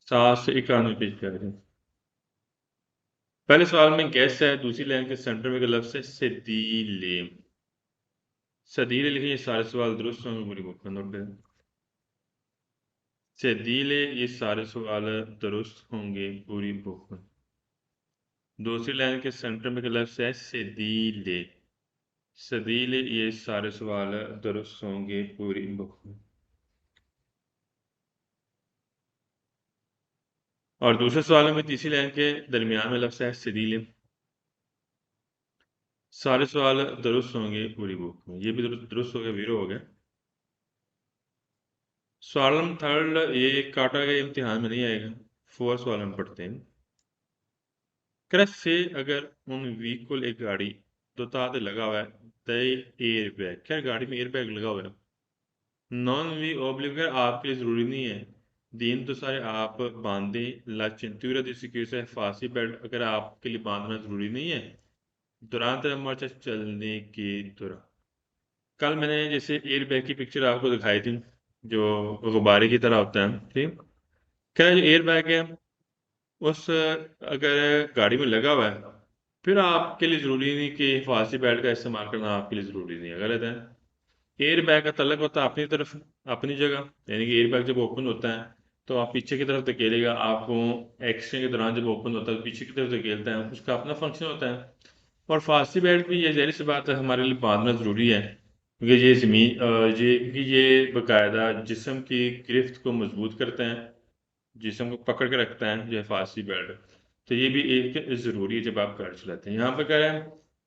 791 page पे आ गए। पहले सवाल में गैस है, दूसरी लाइन के सेंटर में एक लफ्ज है सदीले। सदीले लिखे, ये सारे सवाल दुरुस्त होंगे, पूरी बुक में नोट करें। सदीले, ये सारे सवाल दुरुस्त होंगे पूरी बुक में। दूसरी लाइन के सेंटर में एक लफ्ज है सदीले। सदीले, ये सारे सवाल दुरुस्त होंगे पूरी बुक में। और दूसरे सवाल में तीसरी लाइन के दरमियान में लफ्ज है सदीले। सारे सवाल दुरुस्त होंगे पूरी बुक में। ये भी दुरुस्त हो गया, जीरो हो गया। सवाल नंबर थर्ड, ये काटा गया इम्तिहान में नहीं आएगा। 4 सवाल हम पढ़ते हैं। क्रस से अगर उन व्हीकल एक गाड़ी दो तार लगा हुआ है, द एयर बैग, क्या गाड़ी में एयर बैग लगा हुआ है? नॉन वी ऑब्लिगर आपके लिए जरूरी नहीं है। दीन तो सारे आप बांधे। ला चिंतूरा दिस है फांसी बेल्ट, अगर आपके लिए बांधना जरूरी नहीं है। दौरान तेरा मार्च चलने के दौरान। कल मैंने जैसे एयर बैग की पिक्चर आपको दिखाई थी, जो गुब्बारे की तरह होता है, ठीक। क्या जो एयर बैग है, उस अगर गाड़ी में लगा हुआ है, फिर आपके लिए ज़रूरी नहीं कि हिफाजती बेल्ट का इस्तेमाल करना आपके लिए ज़रूरी नहीं है, गलत है। एयर बैग का तलक होता है अपनी तरफ, अपनी जगह, यानी कि एयर बैग जब ओपन होता है तो आप पीछे की तरफ धकेलेगा, आपको एक्शन के दौरान जब ओपन होता है तो पीछे की तरफ धकेलता है, उसका अपना फंक्शन होता है। और फांसी बेल्ट भी ये ज़ाहिर सी बात है हमारे लिए बांधना ज़रूरी है, क्योंकि ये ज़मीन ये बाकायदा जिस्म की गिरफ्त को मजबूत करते हैं, जिस्म को पकड़ के रखता है जो फांसी बेल्ट। तो ये भी एक ज़रूरी है जब आप गाड़ी चलाते हैं। यहाँ पर कह रहा है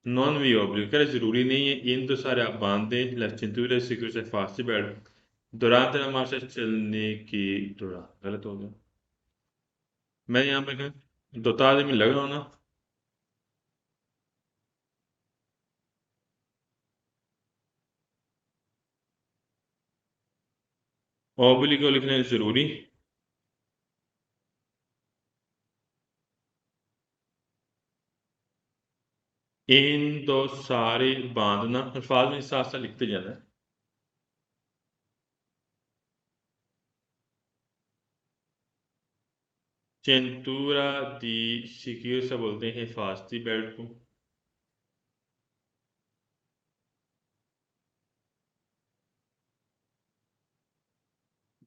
नॉन वी ऑब्लिक, कह रहा है ज़रूरी नहीं है, इन तो सारे आप बांध दें लचिंतुरे सिक्योर से फांसी बेल्ट दौरान तेरा मार्शल चलने की दौरान, गलत हो गया। मैं यहाँ पे दो तार में लग रहा हूँ ना। ऑब्लिक को लिखना ज़रूरी। इन दो सारे बांधना, अल्फाज में साथ साथ लिखते जाना है। चेंतूरा दी सिक्योर से बोलते हैं हिफाजती बेल्ट को।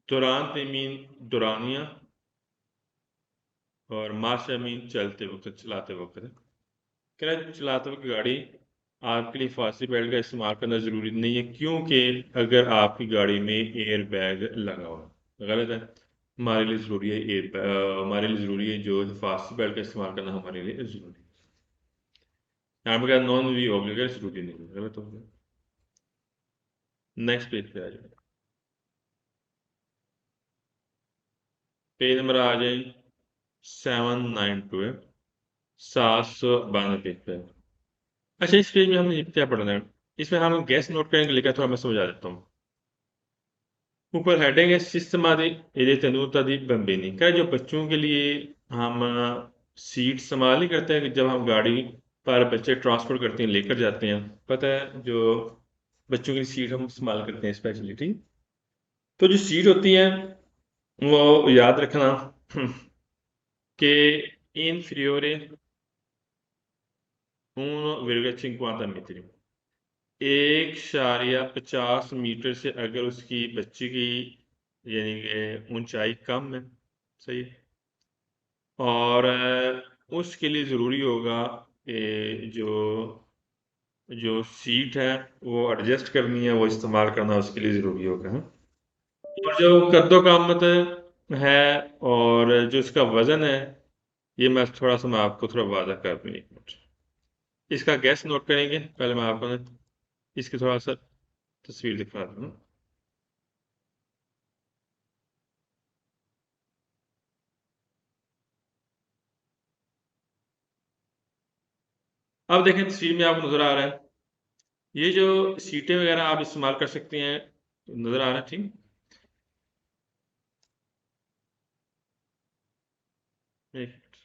दौरान मीन दौरानिया, और माशा मीन चलते वक्त, चलाते वक्त। कह रहा है चलाते वक्त गाड़ी आपके लिए फांसी बेल्ट का इस्तेमाल करना जरूरी नहीं है, क्योंकि अगर आपकी गाड़ी में एयर बैग लगा हुआ है, गलत है। हमारे लिए जरूरी है एयर बैग, हमारे लिए जरूरी है जो फांसी बेल्ट का इस्तेमाल करना हमारे लिए जरूरी है। यहाँ पे नॉन वी ऑब्लिगेट जरूरी नहीं है, गलत हो गया। नेक्स्ट पेज पे आ जाए। पेज नंबर आ जाए 792 है, 792 पेज पे। अच्छा, इस पेज में हमने क्या पढ़ना है? इसमें हम गैस नोट करेंगे, लेकर थोड़ा मैं समझा देता हूँ। ऊपर हेडिंग है सिस्टमाटिक रिटेनुता दी बम्बिनी, क्या जो बच्चों के लिए हम सीट संभाल नहीं करते हैं कि जब हम गाड़ी पर बच्चे ट्रांसपोर्ट करते हैं, लेकर जाते हैं, पता है जो बच्चों की सीट हम इस्तेमाल करते हैं स्पेशली, ठीक। तो जो सीट होती है वो याद रखना कि inferiore 1,50 मीटर, 1,50 मीटर से अगर उसकी बच्ची की यानी कि ऊंचाई कम है, सही है। और उसके लिए ज़रूरी होगा कि जो जो सीट है वो एडजस्ट करनी है, वो इस्तेमाल करना उसके लिए ज़रूरी होगा, हाँ? और जो कद्दो कामत है और जो इसका वज़न है, ये मैं थोड़ा सा मैं आपको थोड़ा वादा कर दूँ, 1 मिनट। इसका गैस नोट करेंगे, पहले मैं आपको ना इसकी थोड़ा सा तस्वीर दिखा दूँ। अब देखें तस्वीर में आपको नज़र आ रहा है, ये जो सीटें वगैरह आप इस्तेमाल कर सकते हैं, नज़र आ रहा है, ठीक। एक-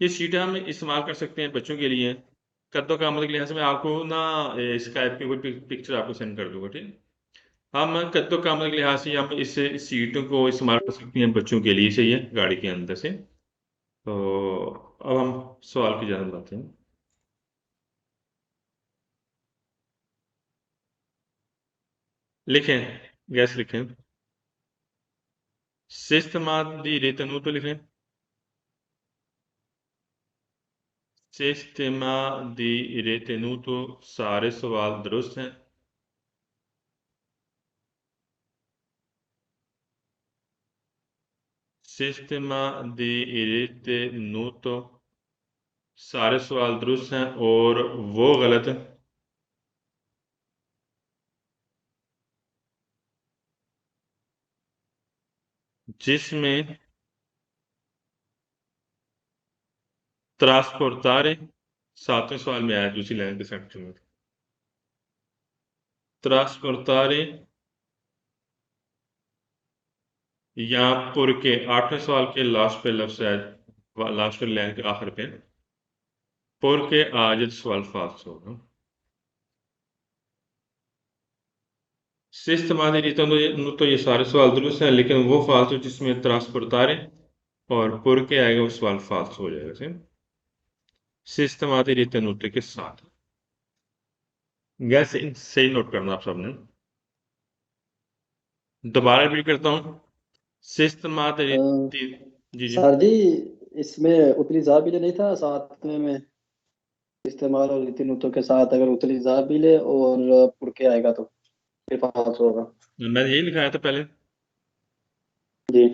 ये सीटें हम इस्तेमाल कर सकते हैं बच्चों के लिए, कद्दो का मतलब के लिहाज से मैं आपको ना स्काइप की कोई पिक्चर आपको सेंड कर दूंगा, ठीक। हम कद्दो काम के लिहाज से हम इस सीटों को इस्तेमाल कर सकते हैं, बच्चों के लिए सही है गाड़ी के अंदर से। तो अब हम सवाल की जानब आते हैं। लिखें, गैस लिखें। सिस्टमात दी रेतनू तो लिखें। सिस्टमा दी retenuto, सारे सवाल दुरुस्त हैं। सिस्टमा दी retenuto, सारे सवाल दुरुस्त हैं और वो गलत है जिसमें trasportare, सातवें सवाल में आया दूसरी लाइन के सेक्शन में। trasportare या पुर के आठवें सवाल के लास्ट पे लफ्ज है, लास्ट पे लाइन के आखिर पे पुर के आज सवाल फाल्स होगा। सिस्टमाती रीतों तो ये सारे सवाल दुरुस्त हैं, लेकिन वो फाल्स जिसमें trasportare और पुर के आएगा वो सवाल फाल्स हो जाएगा। सिस्टमाती रीतनूटे के साथ गैस सही नोट करना आप सबने। दोबारा रिपीट करता हूँ। सिस्टमाती अ, जी जी। सर जी, इसमें उतली जा भी नहीं था सातवें में। इस्तेमाल और रीतिनुतों के साथ अगर उतली जा भी ले और पुर के आएगा तो फिर फाल्स होगा। मैंने यही लिखाया था पहले। जी।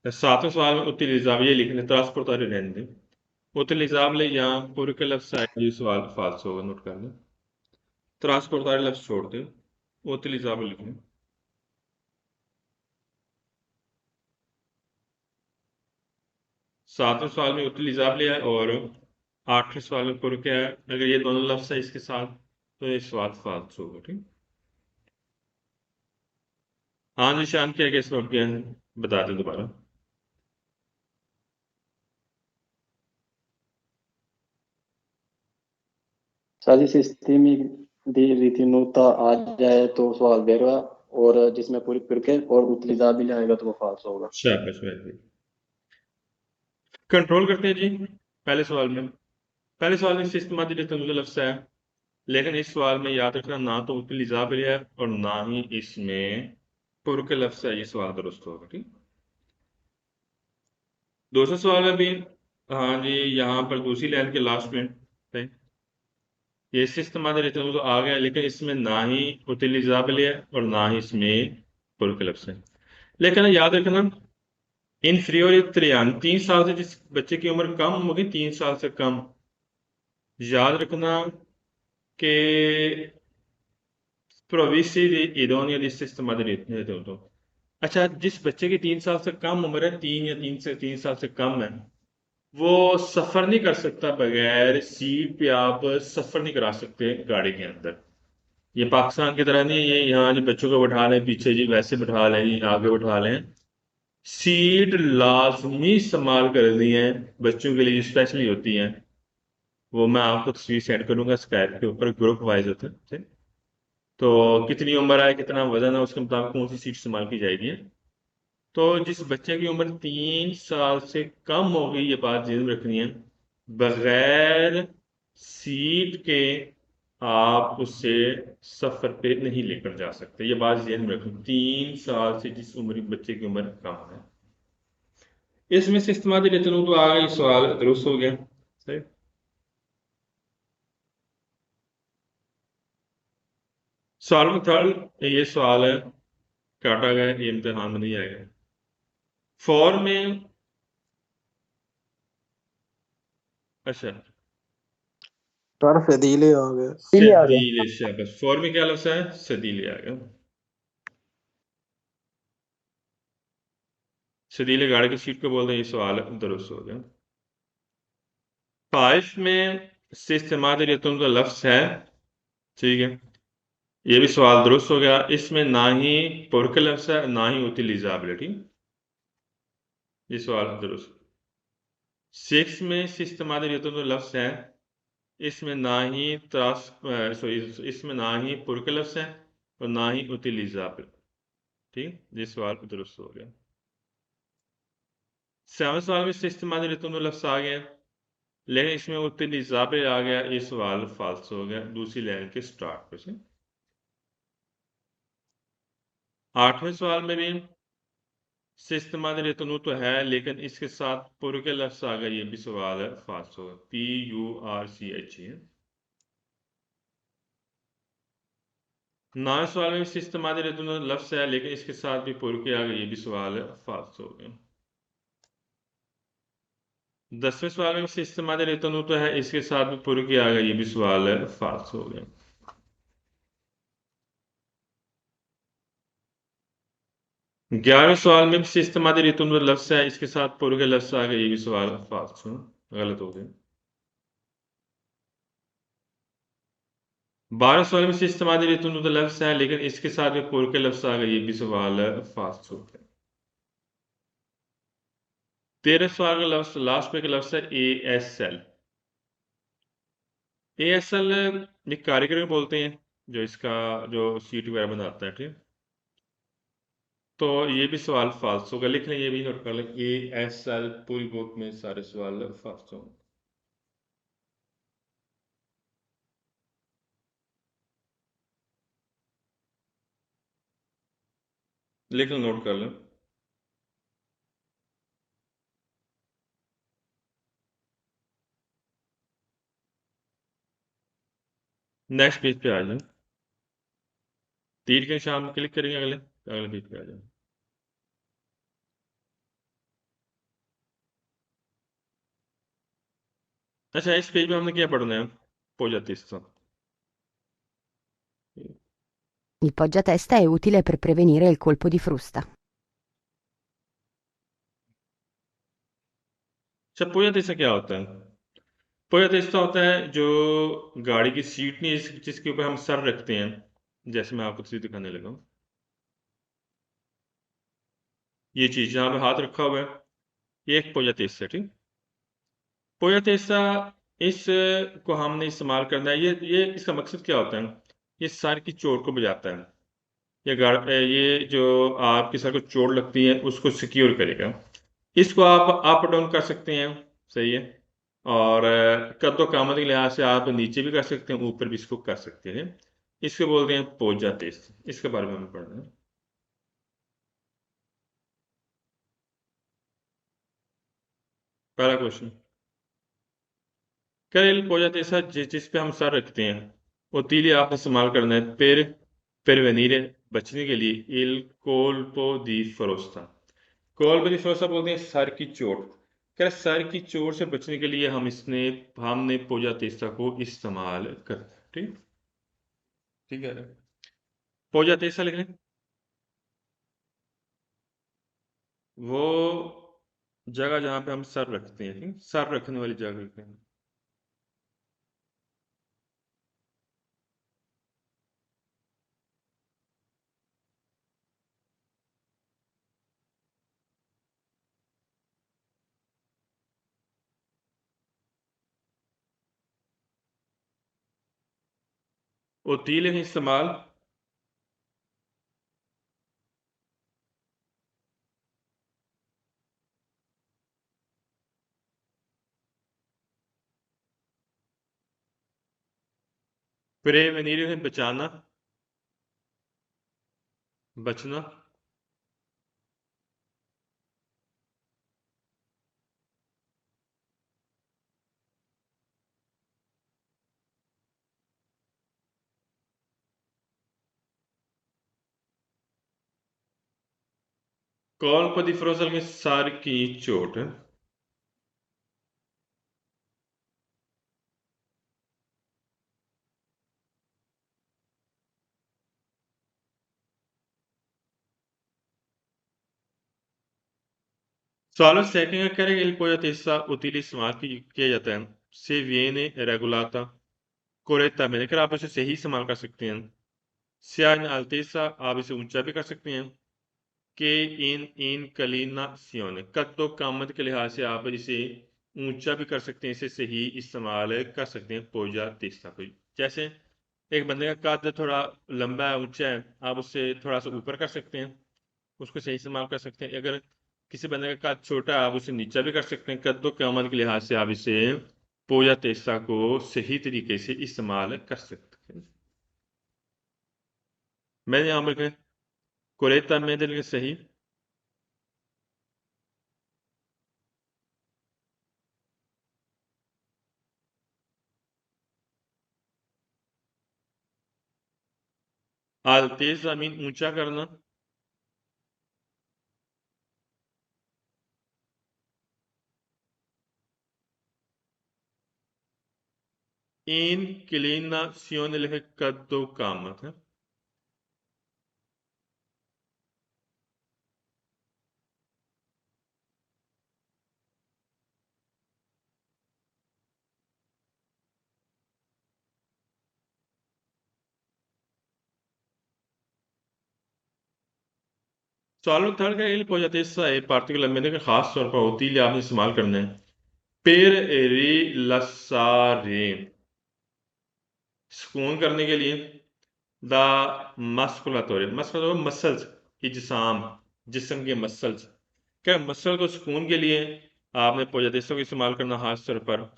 सातवें सवाल में उतलिजाब ये लिखने ट्रांसपोर्टारे रहने दें। उतलिजाब ले यहाँ पूरे के लफ्ज आए, ये सवाल फाल्स होगा, नोट कर लें। ट्रांसपोर्टारे लफ्ज छोड़ दें, उतलिजाब लिखें। सातवें सवाल में उतलिजाब लिया है और आठवें सवाल में पुर क्या है। अगर ये दोनों लफ्ज है इसके साथ तो ये सवाल फाल्स होगा। ठीक। हाँ निशान क्या कैसे नोट किया है बता दें दोबारा। सर जी, सिस्टमिक दी रीतिनुता आ जाए तो सवाल बेरवा, और जिसमें पूरी पुर के और उतली जा भी जाएगा तो वो फाल्स होगा। शाबाश, वेरी। कंट्रोल करते हैं जी। पहले सवाल में सिस्टमाटिक तनुज़ लफ्ज है, लेकिन इस सवाल में याद रखना ना तो उतलिजाब है और ना ही इसमें पुर के लफ्ज है, ये सवाल दुरुस्त होगा। ठीक। दूसरे सवाल में भी हाँ जी, यहाँ पर दूसरी लाइन के लास्ट में सही, ये सिस्टमाटिक तनुज़ आ गया, लेकिन इसमें ना ही उतलिजाब है और ना ही इसमें पुर के लफ्ज है। लेकिन याद रखना इनफीरियर 3 साल से जिस बच्चे की उम्र कम होगी, 3 साल से कम, याद रखना कि प्रोविसी idonea di sistema तो अच्छा, जिस बच्चे की 3 साल से कम उम्र है, 3 साल से कम है, वो सफर नहीं कर सकता बगैर सीट पे आप सफर नहीं करा सकते गाड़ी के अंदर। ये पाकिस्तान की तरह नहीं है, ये यहाँ जो बच्चों को बैठा लें पीछे जी वैसे बैठा लें जी आगे बैठा लें। सीट लाजमी इस्तेमाल कर दी है, बच्चों के लिए स्पेशली होती हैं। वो मैं आपको तस्वीर सेंड करूंगा स्काइप के ऊपर, ग्रुप वाइज होते हैं। तो कितनी उम्र है, कितना वजन है, उसके मुताबिक कौन सी सीट इस्तेमाल की जाएगी। तो जिस बच्चे की उम्र 3 साल से कम हो गई, ये बात ध्यान रखनी है, बगैर सीट के आप उससे सफर पे नहीं लेकर जा सकते। ये बात ध्यान में रखनी, 3 साल से जिस उम्र बच्चे की उम्र कम है। इसमें से इस्तेमाल चलूँ तो आ गई, सवाल दुरुस्त हो गया। सही। सवाल में थर्ड ये सवाल है, काटा गया, ये इम्तिहान में नहीं आएगा। फॉर में अच्छा, सर सदीले आ गए। इसीलिए आ गया। सदीले, शाबाश। फॉर में क्या लफ्ज है, सदीले आएगा। सदीले गाड़ी की सीट को बोलते हैं, ये सवाल दुरुस्त हो गया। 5 में से इस्तेमाल रेतुम का लफ्ज है, ठीक है, ये भी सवाल दुरुस्त हो गया। इसमें ना ही पुर का लफ्ज है ना ही होती लिजाबिलिटी, ये सवाल दुरुस्त। 6 में से इस्तेमाल रेतुम का लफ्ज है, इसमें ना ही त्रास सॉरी, इसमें ना ही पुर का लफ्ज है और ना ही utilizável। ठीक, ये सवाल दुरुस्त हो गया। 7वें सवाल में से इस्तेमाल रितुन लफ्स आ गया, लेकिन इसमें utilizável आ गया, ये सवाल फाल्स हो गया दूसरी लाइन के स्टार्ट पे से। 8वें सवाल में भी से इस्तेमाल रितुन तो है, लेकिन इसके साथ पूर्व के लफ्स आ गया, ये भी सवाल है फाल्स होगा, PURCH। 9वें सवाल में से इस्तेमाल रितुन लफ्स है, लेकिन इसके साथ भी पूर्व के आ गया, ये भी सवाल है फाल्स हो गया। 10वें सवाल में से इस्तेमाल रितुन तो है, इसके साथ भी पूर्व के आ गया, ये भी सवाल है फाल्स हो गया। 11वें सवाल में से इस्तेमाल रितुन लफ्स है, इसके साथ पूर्व के लफ्स आ गए, ये भी सवाल फाल्स हो गलत हो गया। 12वें सवाल में से इस्तेमाल रितुन लफ्स है, लेकिन इसके साथ भी पूर्व के लफ्स आ गए, ये भी सवाल फाल्स हो गया। 13वें सवाल का लफ्स लास्ट में का लफ्स है ASL। ASL एक कार्यक्रम बोलते हैं जो इसका जो सीट वगैरह बनाता है, ठीक। तो ये भी सवाल फाल्स होगा, लिख लें, ये भी नोट कर लें, ASL पूरी बुक में सारे सवाल फाल्स होंगे। लिख लें, नोट कर लें। नेक्स्ट पेज पे आ जाए, तीर के निशान क्लिक करेंगे, अगले अगले पेज पे आ जाए। अच्छा, इस पेज में हमने क्या पढ़ना है, poggiatesta। Il poggiatesta è utile per prevenire il colpo di frusta. अच्छा, poggiatesta क्या होता है? poggiatesta होता है जो गाड़ी की सीट नहीं, जिसके ऊपर हम सर रखते हैं, जैसे मैं आपको तस्वीर दिखाने लगा हूँ, ये चीज जहाँ पे हाथ रखा हुआ है, ये एक poggiatesta है, ठीक। poggiatesta इस को हमने इस्तेमाल करना है, ये इसका मकसद क्या होता है, ये सर की चोट को बचाता है, ये जो आपकी सर को चोट लगती है उसको सिक्योर करेगा। इसको आप अप डाउन कर सकते हैं, सही है, और कद्दो कामत के लिहाज से आप नीचे भी कर सकते हैं, ऊपर भी इसको कर सकते हैं। इसको बोलते हैं पोजा टेस्ट, इसके बारे में हमें पढ़ना है। पहला क्वेश्चन, करेल पोजा टेस्ट जिस पे हम सर रखते हैं, वो तीली आपने इस्तेमाल करना है per venire बचने के लिए il colpo di frusta। colpo di frusta बोलते हैं सर की चोट। क्या सर की चोट से बचने के लिए हमने पोजा तेस्ता को इस्तेमाल कर, ठीक, ठीक है। पोजा तेस्ता लिख लें, वो जगह जहां पे हम सर रखते हैं, ठीक, सर रखने वाली जगह रखते हैं। वो तीले का इस्तेमाल प्रेवेनिरे में बचाना, बचना। colpo di frusta में सर की चोट, Solo se che il poetessa utilissima किया जाता है, से viene regolata correttamente, अगर आप इसे सही इस्तेमाल कर सकते हैं। sia in altezza, आप इसे ऊंचा भी कर सकते हैं, che in inclinazione, कद्दो कामत के लिहाज से आप इसे ऊंचा भी कर सकते हैं, इसे सही इस्तेमाल कर सकते हैं पोजा तेस्ता को। जैसे एक बंदे का कद थोड़ा लंबा है, ऊंचा है, आप उससे थोड़ा सा ऊपर कर सकते हैं, उसको सही इस्तेमाल कर सकते हैं। अगर किसी बंदे का कद छोटा है, आप उसे नीचा भी कर सकते हैं। कद क़यामत के लिहाज से आप इसे पोया तेसा को सही तरीके से इस्तेमाल कर सकते हैं। मैंने यहाँ पर कुरेता में दिल के सही तेज ज़मीन ऊंचा करना, inclinazione लिखे कद्दो कामत है। सवाल थर्ड का इल्म हो जाता है, इससे पार्टिकुलर मैंने का खास तौर पर होती है, आपने इस्तेमाल करना है। पेर रिलसारे सुकून करने के लिए, द मस्कुलातोरे मस्कुलातोरे मसल्स इजसाम जिस्म के मसल्स, क्या मसल को सुकून के लिए आपने पोजादेसों का इस्तेमाल करना, खास तौर पर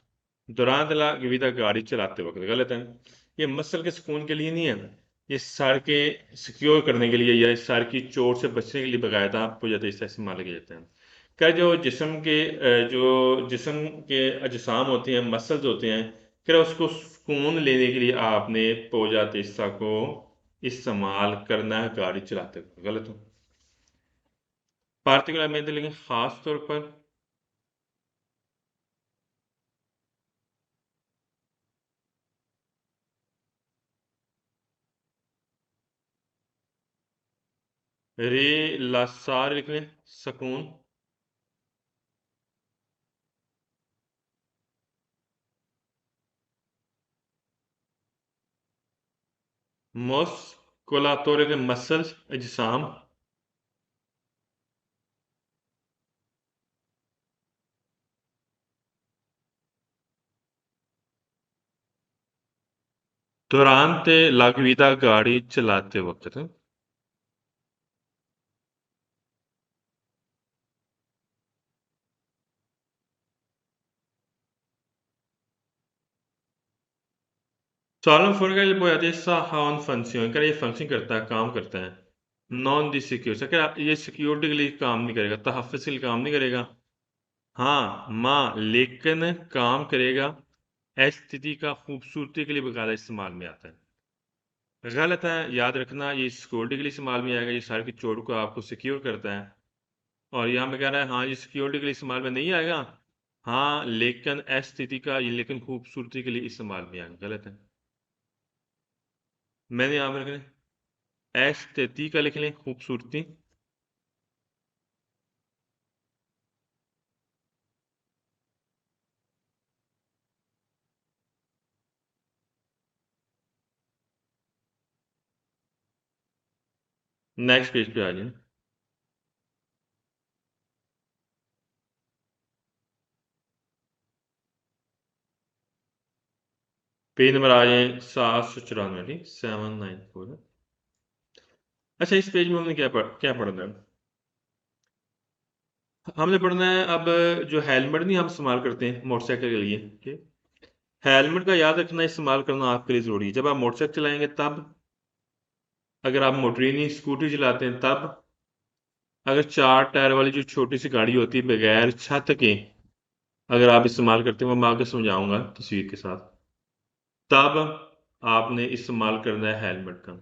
दौरान विदा गाड़ी चलाते वक्त। गलत है, ये मसल के सुकून के लिए नहीं है, ये सर के सिक्योर करने के लिए या इस सर की चोट से बचने के लिए बाकायदा पोजादेसा इस्तेमाल किया जाता है। क्या जो जिस्म के जो जिस्म के अजसाम होते हैं, मसल्स होते हैं, क्या उसको सुकून लेने के लिए आपने पोजादेसा को इस्तेमाल करना है गाड़ी चलाते वक्त। गलत हो, पार्टिकुलर में लेकिन खास तौर पर रे लसार लिख लें सुकून, muscolature के मसल्स अजसाम, durante la guida गाड़ी चलाते वक्त। Sono fuori il poi adesso ha un function, क्या ये फंक्शन करता है, काम करता है। नॉन दी सिक्योर, क्या ये सिक्योरिटी के लिए काम नहीं करेगा, तहफ़्फ़ुज़ के लिए काम नहीं करेगा। हाँ माँ, लेकिन काम करेगा स्थिति का खूबसूरती के लिए बकायदा इस्तेमाल में आता है। गलत है, याद रखना, ये सिक्योरिटी के लिए इस्तेमाल में आएगा, ये सर की चोट को आपको सिक्योर करता है। और यहाँ पे कह रहा है हाँ ये सिक्योरिटी के लिए इस्तेमाल में नहीं आएगा, हाँ लेकिन स्थिति का ये लेकिन खूबसूरती के लिए इस्तेमाल में आएगा। गलत है, मैंने यहाँ पे लिखा स्थिति का लिख लें खूबसूरती, नेक्स्ट पेज पे आ जाए। पेज नंबर आ जाए 794, ठीक 794। अच्छा, इस पेज में हमने क्या पढ़ना है, हमने पढ़ना है अब जो हेलमेट नहीं हम इस्तेमाल करते हैं मोटरसाइकिल के लिए, ठीक, हेलमेट का याद रखना इस्तेमाल करना आपके लिए ज़रूरी है। जब आप मोटरसाइकिल चलाएंगे तब, अगर आप मोटरीनी स्कूटी चलाते हैं तब, अगर 4 टायर वाली जो छोटी सी गाड़ी होती है बगैर छत के अगर आप इस्तेमाल करते हैं, वो मैं आगे समझाऊंगा तस्वीर के साथ, तब आपने इस्तेमाल करना है हेलमेट का।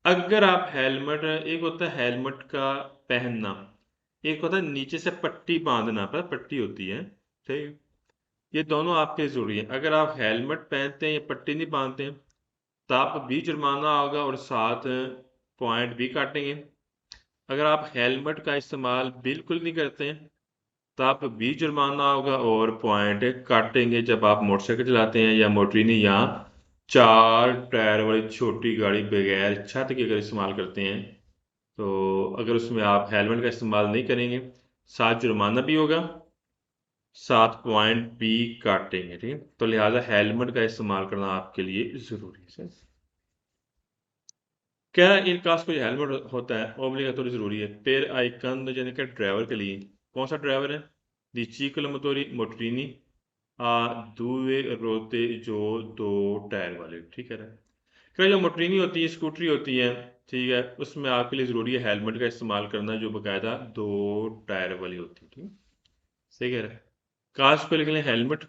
अगर आप हेलमेट, एक होता है हेलमेट का पहनना, एक होता है नीचे से पट्टी बांधना, पर पट्टी होती है, ठीक, ये दोनों आपके जरूरी है। अगर आप हेलमेट पहनते हैं या पट्टी नहीं बांधते हैं तब भी जुर्माना होगा और साथ पॉइंट भी काटेंगे। अगर आप हेलमेट का इस्तेमाल बिल्कुल नहीं करते हैं तब भी जुर्माना होगा और पॉइंट काटेंगे जब आप मोटरसाइकिल चलाते हैं या मोटरीनी या 4 टायर वाली छोटी गाड़ी बगैर छत के अगर इस्तेमाल करते हैं, तो अगर उसमें आप हेलमेट का इस्तेमाल नहीं करेंगे, साथ जुर्माना भी होगा, साथ पॉइंट भी काटेंगे, ठीक है। तो लिहाजा हेलमेट का इस्तेमाल करना आपके लिए ज़रूरी है। क्या इन कास कोई हेलमेट होता है ओब्लिगाटोरी ज़रूरी है per आइकन यानी कि ड्राइवर के लिए कौन सा ड्राइवर है दी ciclo motori motorini a due rote जो दो टायर वाले ठीक है क्या जो मोटरीनी होती है स्कूटरी होती है ठीक है उसमें आपके लिए ज़रूरी है हेलमेट का इस्तेमाल करना जो बाकायदा दो टायर वाली होती है ठीक है सही कह रहा है काश पे लिख लें हेलमेट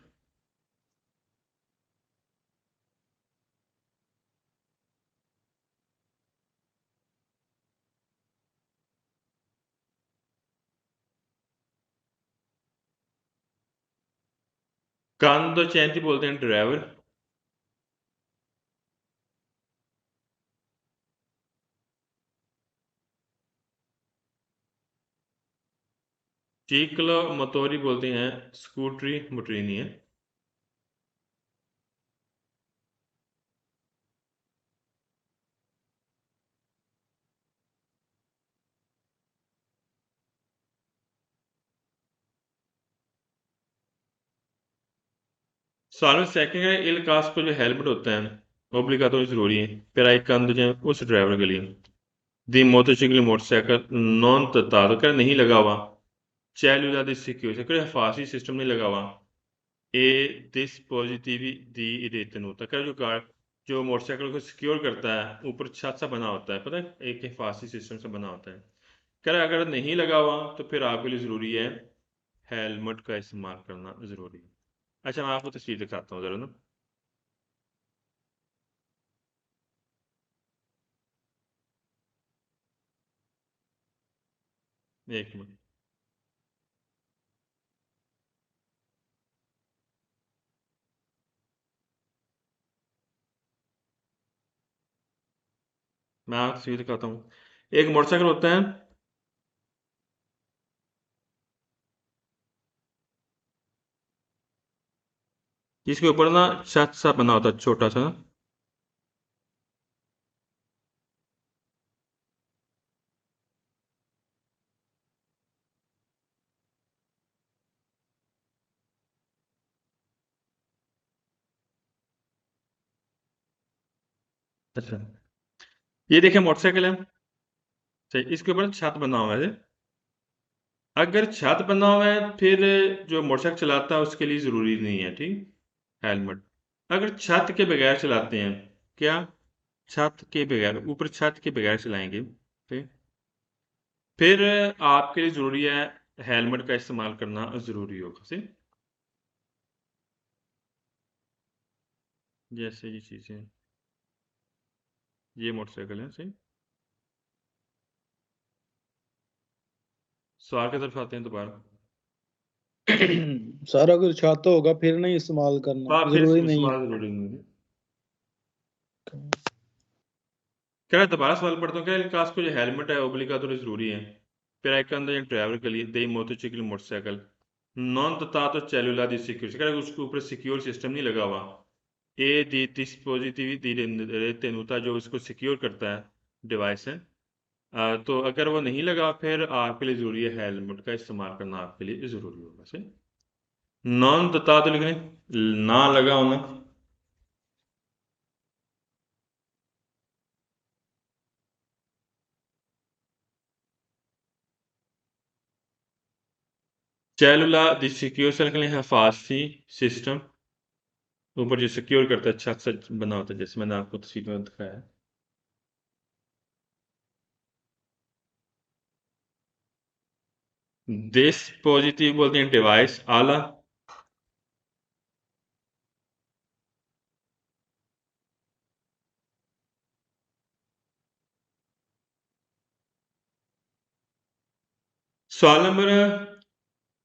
कान तो चैनती बोलते हैं ड्राइवर चीकलो मोटोरी बोलते हैं स्कूटरी मोटरीनी है सवाल में सेकंड है इल कास को जो हेलमेट होता है ओब्लिगाटोरी ज़रूरी है per आइकन जो उस ड्राइवर के लिए दी मोटरसाइकिल मोटरसाइकिल नॉन ततार कर नहीं लगा हुआ cellula di sicurezza quello fasi system नहीं लगा हुआ ए dispositivi di ritenuta का जो मोटरसाइकिल को सिक्योर करता है ऊपर छत सा बना होता है पता है एक हिफाजी सिस्टम से बना होता है कह अगर नहीं लगा हुआ तो फिर आपके लिए ज़रूरी है हेलमेट का इस्तेमाल करना ज़रूरी है अच्छा मैं आपको तस्वीर दिखाता हूँ ज़रा ना एक मिनट मैं आपको तस्वीर दिखाता हूँ एक मोटरसाइकिल होता है जिसके ऊपर ना छत सा बना होता है छोटा सा अच्छा ये देखिए मोटरसाइकिल है सही इसके ऊपर छत बना हुआ है अगर छत बना हुआ है फिर जो मोटरसाइकिल चलाता है उसके लिए ज़रूरी नहीं है ठीक हेलमेट अगर छत के बगैर चलाते हैं क्या छत के बगैर ऊपर छत के बगैर चलाएंगे ठीक फिर आपके लिए ज़रूरी है हेलमेट का इस्तेमाल करना ज़रूरी होगा सही जैसे ये चीज़ें ये मोटरसाइकिल है सही सवाल की तरफ आते हैं दोबारा सर अगर छाता होगा फिर नहीं इस्तेमाल करना हाँ फिर जरूरी नहीं है सवाल ज़रूरी नहीं है क्या दोबारा सवाल पढ़ता हूँ क्या काश को जो हेलमेट है ओब्लिगाटोरी ज़रूरी है फिर एक अंदर ड्राइवर के लिए दे motorcycle motorcycle non dotato cellula di sicurezza क्या उसके ऊपर सिक्योर सिस्टम नहीं लगा हुआ ए दी dispositivi di tenuta जो उसको सिक्योर करता है डिवाइस है तो अगर वो नहीं लगा फिर आपके लिए ज़रूरी है हेलमेट का इस्तेमाल करना आपके लिए ज़रूरी होगा सही नॉन dotato लिखने ना लगा होना cellula di sicurezza लिखने हिफाजती सिस्टम ऊपर जो सिक्योर करता है छत से बना होता है जैसे मैंने आपको तस्वीर में दिखाया है dispositivo बोलते हैं डिवाइस आला सवाल नंबर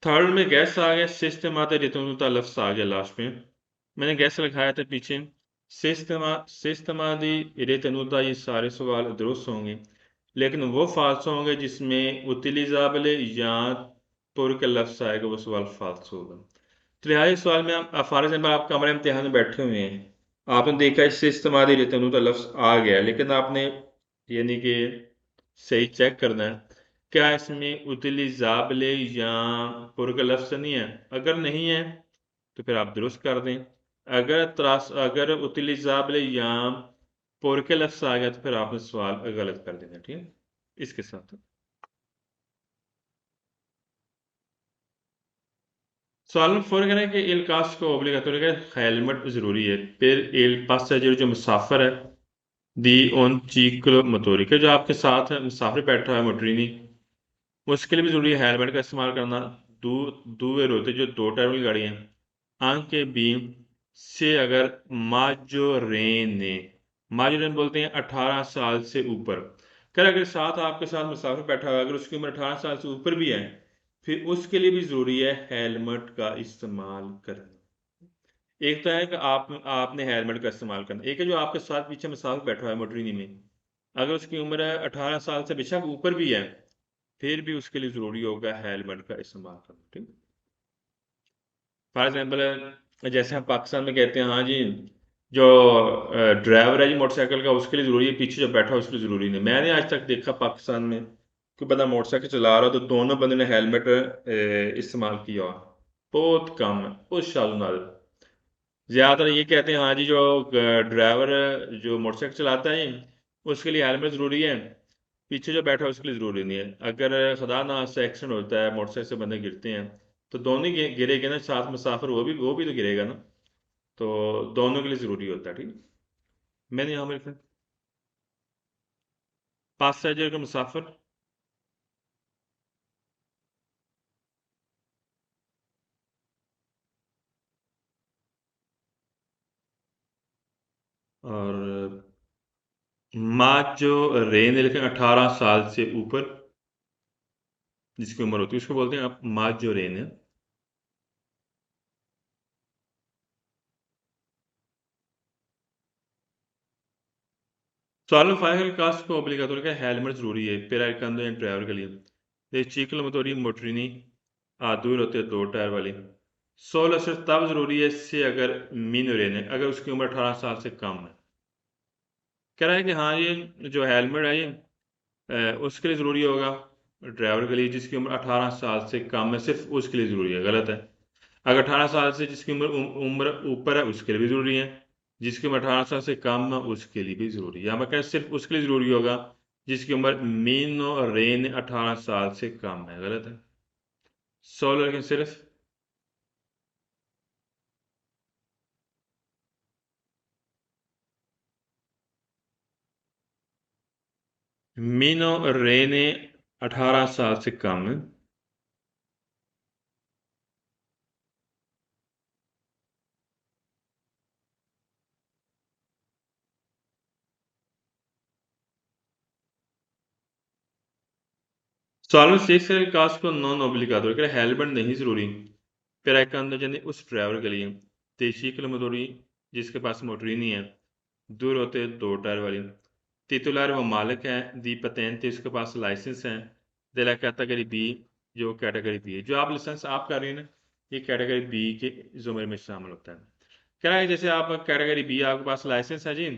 थर्ड में गैस आ गया सिस्टम आता रिटर्न लफ्स आ गया लास्ट में मैंने गैस लिखाया था पीछे सिस्टमा दी रिटर्न ये सारे सवाल दुरुस्त होंगे लेकिन वो फाल्स होंगे जिसमें उतिलिजाबले या पुर का लफ्स आएगा वो सवाल फाल्स होगा तिहाई सवाल में आप फॉर एग्जाम्पल आप कमरे में इम्तिहान में बैठे हुए हैं आपने देखा इससे इस्तेमाल रिटर्न का लफ्ज आ गया लेकिन आपने यानी कि सही चेक करना है क्या इसमें उतली जाबले या पुर का लफ्ज नहीं है अगर नहीं है तो फिर आप दुरुस्त कर दें अगर उतली जाबले या पोर के लफ्ज आ गया तो फिर आपने सवाल गलत कर देना, ठीक है। इसके साथ सवाल में फर्क है कि इल कास्ट को ओब्लिगाटोरी का हेलमेट जरूरी है। फिर इल पासेंजर जो मुसाफिर है दी ऑन चीकलो मोटोरी के जो आपके साथ है मुसाफिर बैठा है मोटरीनी, उसके लिए भी जरूरी है हेलमेट का इस्तेमाल करना। दो दो वे रोते जो दो टायर वाली गाड़ियां हैं, आंख के बीम से अगर माजोरेने, माजोरेन बोलते हैं 18 साल से ऊपर। कर अगर साथ आपके साथ मुसाफिर बैठा हुआ है, अगर उसकी उम्र 18 साल से ऊपर भी है, फिर उसके लिए भी जरूरी है हेलमेट का इस्तेमाल करना। एक तो है कि आपने हेलमेट का इस्तेमाल करना, एक है जो आपके साथ पीछे मुसाफिर बैठा हुआ है मोटरीनी में, अगर उसकी उम्र 18 साल से बेशक ऊपर भी है, फिर भी उसके लिए जरूरी होगा हेलमेट का इस्तेमाल करना, ठीक। फॉर एग्जाम्पल जैसे हम पाकिस्तान में कहते हैं हाँ जी, जो ड्राइवर है जी मोटरसाइकिल का उसके लिए जरूरी है, पीछे जो बैठा है उसके लिए जरूरी नहीं। मैंने आज तक देखा पाकिस्तान में कोई बंदा मोटरसाइकिल चला रहा हो तो दोनों बंदे ने हेलमेट इस्तेमाल किया हो, बहुत कम है, उस शाल नादर। ज्यादातर ये कहते हैं हाँ जी, जो ड्राइवर जो मोटरसाइकिल चलाता है उसके लिए हेलमेट जरूरी है, पीछे जो बैठा है उसके लिए जरूरी नहीं है। अगर खुदा ना से एक्सीडेंट होता है, मोटरसाइकिल से बंदे गिरते हैं, तो दोनों ही गिरेगा ना, साथ मुसाफिर वो भी तो गिरेगा ना, तो दोनों के लिए जरूरी होता है, ठीक। मैंने यहाँ मेरे पैसेंजर का मुसाफिर और माँ जो रेन लिखे 18 साल से ऊपर जिसकी उम्र होती है उसको बोलते हैं आप माँ जो रेन है। सवाल में फाइनल कास्ट को obbligatoriamente का हेलमेट जरूरी है per il cambio in driver के लिए। ये चीकल मोटोरी मोटरीनी दूर होते हैं दो टायर वाली। 16 से तब जरूरी है इससे अगर मीनोरे ने अगर उसकी उम्र 18 साल से कम है। कह रहा है कि हाँ ये जो हेलमेट है ये उसके लिए ज़रूरी होगा ड्राइवर के लिए जिसकी उम्र 18 साल से कम है, सिर्फ उसके लिए ज़रूरी है, गलत है। अगर 18 साल से जिसकी उम्र ऊपर है उसके लिए भी ज़रूरी है, जिसकी उम्र 18 साल से कम है उसके लिए भी ज़रूरी है। यहाँ पर क्या है, सिर्फ उसके लिए ज़रूरी होगा जिसकी उम्र मीनो रेन 18 साल से कम है, गलत है। 16 लेकिन सिर्फ मीनो रेने 18 साल से कम है। सॉल्व सिक्स कास्ट को नॉन ऑब्लिगाटोरी कि हेलमेट नहीं ज़रूरी per उस ड्राइवर के लिए 23 किलोमीटर जिसके पास मोटर ही नहीं है, दूर होते दो टायर वाली titolare वो मालिक है, दी patente उसके पास लाइसेंस है, della कैटेगरी बी जो कैटेगरी बी है, जो आप लाइसेंस आप कर रही हैं ना, ये कैटेगरी बी के जुमरे में शामिल होता है। क्या है जैसे आप कैटेगरी बी आपके पास लाइसेंस है जी,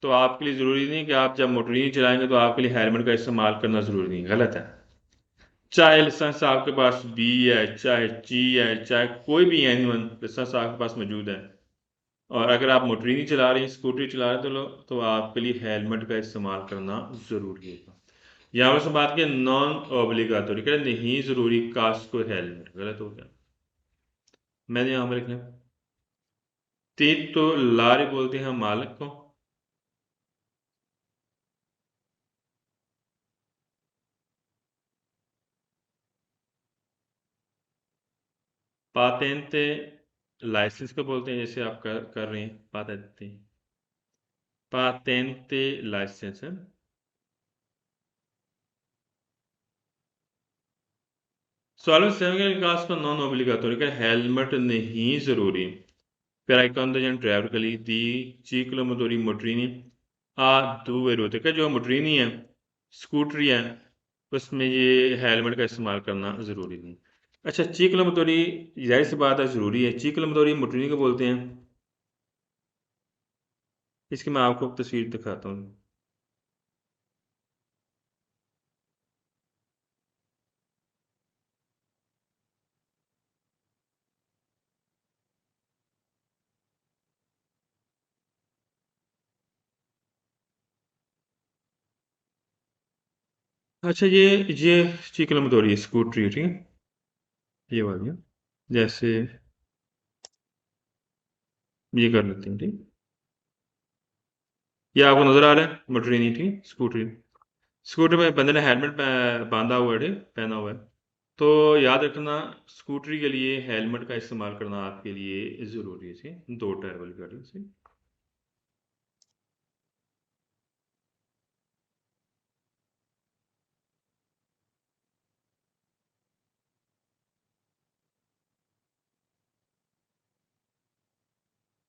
तो आपके लिए ज़रूरी नहीं कि आप जब मोटर नहीं चलाएंगे तो आपके लिए हेलमेट का इस्तेमाल करना ज़रूरी नहीं, गलत है। चाहे लाइसेंस आपके पास बी है, चाहे ची है, चाहे कोई भी एनिमल लाइसेंस आपके पास मौजूद है, और अगर आप मोटरी नहीं चला रहे हैं, स्कूटरी चला रहे हैं, तो आपके लिए हेलमेट का इस्तेमाल करना जरूरी होगा। यहाँ पर से बात की नॉन ऑब्लिगाटोरी क्या नहीं जरूरी कास्ट को हेलमेट, गलत हो गया। मैंने यहाँ पर लिखा तीन तो लारी बोलते हैं मालिक को, पातेंते लाइसेंस को बोलते हैं, जैसे आप कर रहे हैं पातेंते, पातेंते लाइसेंस है। सॉल्व सेवन कास्ट को नॉन ऑब्लिगाटोरी का हेलमेट नहीं जरूरी per ai contingent ड्राइवर के लिए दी ciclomotori motorini आ due ruote का जो मोटरीनी है स्कूटरी है उसमें ये हेलमेट का इस्तेमाल करना ज़रूरी नहीं। अच्छा चीकलोमोटोरी जाहिर सी बात है ज़रूरी है, चीकलोमोटोरी मोटरीनी को बोलते हैं। इसकी मैं आपको तस्वीर दिखाता हूँ। अच्छा, ये चीकल में हो रही है स्कूटरी, ठीक है, ये वाली है। जैसे ये कर लेते हैं, ठीक। ये आपको नजर आ रहा है मोटरी नहीं, ठीक, स्कूटरी। स्कूटर में बंदे ने हेलमेट बांधा हुआ है, ठीक, पहना हुआ है। तो याद रखना, स्कूटरी के लिए हेलमेट का इस्तेमाल करना आपके लिए ज़रूरी है, ठीक, 2 टायर वाली गाड़ी से।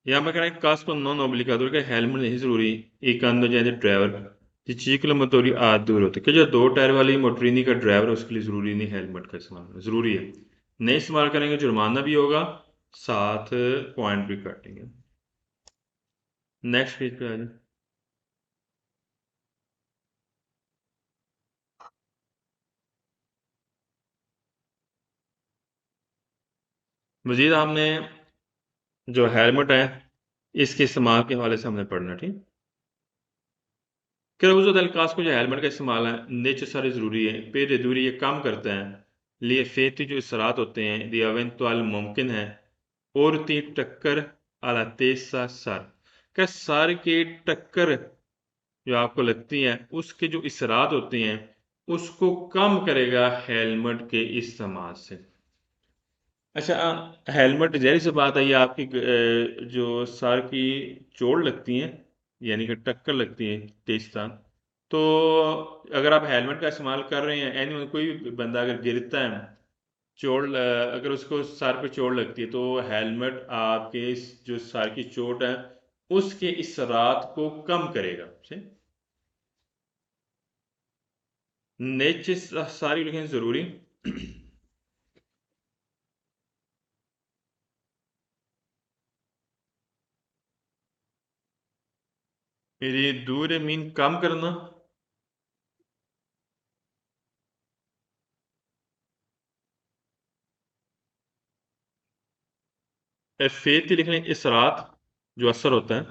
यहाँ मैं कह कास्को नॉन ओब्लिगाटोरी का हेलमेट नहीं ज़रूरी, एक अंदर जाए ड्राइवर जी 6 किलोमीटर आध दूर होते, कि जो 2 टायर वाली मोटरीनी का ड्राइवर है उसके लिए ज़रूरी नहीं हेलमेट का इस्तेमाल, ज़रूरी है। नहीं इस्तेमाल करेंगे जुर्माना भी होगा, साथ पॉइंट भी काटेंगे। नेक्स्ट पेज पे आ जाए। मजीद हमने जो हेलमेट है इसके इस्तेमाल के हवाले से हमने पढ़ना, ठीक। कास को जो हेलमेट का इस्तेमाल है नेचर सारे ज़रूरी है, पेड़ दूरी ये काम करते हैं लिए फेती जो इसरात होते हैं दी अवेंतुअल मुमकिन है, और ती टक्कर अला तेसा सर, क्या सर के टक्कर जो आपको लगती है उसके जो इसरात होते हैं उसको कम करेगा हेलमेट के इस्तेमाल से। अच्छा, हेलमेट जहरी से बात आई, आपकी जो सर की चोट लगती है, यानी कि टक्कर लगती है तेज, तो अगर आप हेलमेट का इस्तेमाल कर रहे हैं, एनी कोई भी बंदा अगर गिरता है, अगर उसको सर पे चोट लगती है, तो हेलमेट आपके जो सर की चोट है उसके इसरात को कम करेगा, ठीक? नीचे सारी लिखें ज़रूरी। मेरी दूर मीन कम करना। फेत ही लिखने इसरात जो असर होता है।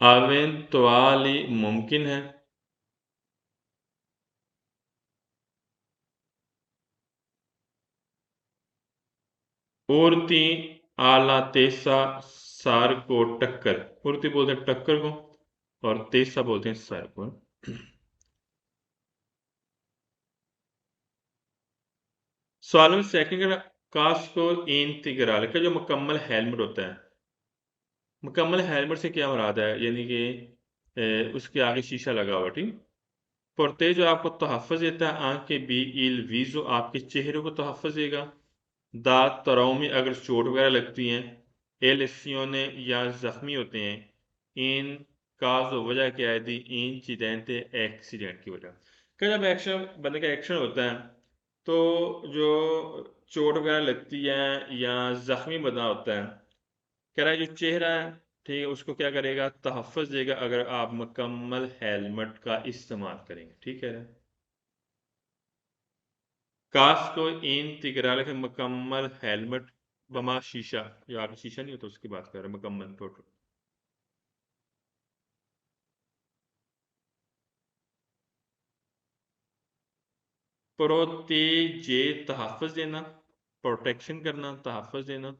आवेन तवाली मुमकिन है। उड़ती आला तेसा सार को टक्कर, उड़ती बोलते हैं टक्कर को, और तेसा बोलते हैं सर को। सवाल में सेकंड का काश को इंतग्राल का जो मुकम्मल हेलमेट होता है, मुकम्मल हेलमेट से क्या मुराद है, यानी कि उसके आगे शीशा लगा हुआ, ठीक। पुरते जो आपको तहफ़्फ़ुज़ देता है, आँख के बी इल वीज़ो आपके चेहरे को तहफ़्फ़ुज़ देगा। दांत तराव में अगर चोट वगैरह लगती हैं, एलसियोने या जख्मी होते हैं, इन काज वजह क्या है दी इंसिडेंट एक्सीडेंट की वजह, क्या जब एक्शन बंदे का एक्शन होता है तो जो चोट वगैरह लगती है या जख्मी बंदा होता है, कह रहा है जो चेहरा है, ठीक है, उसको क्या करेगा, तहफ़्फ़ुज़ देगा अगर आप मुकम्मल हेलमेट का इस्तेमाल करेंगे, ठीक है। काश को इंतग्राल के मुकम्मल हेलमेट बमा शीशा, जो आगे शीशा नहीं होता उसकी बात कर रहे हैं, मुकम्मल टोटल। प्रोतेजे तहफ़्फ़ुज़ देना, प्रोटेक्शन करना, तहफ़्फ़ुज़ देना।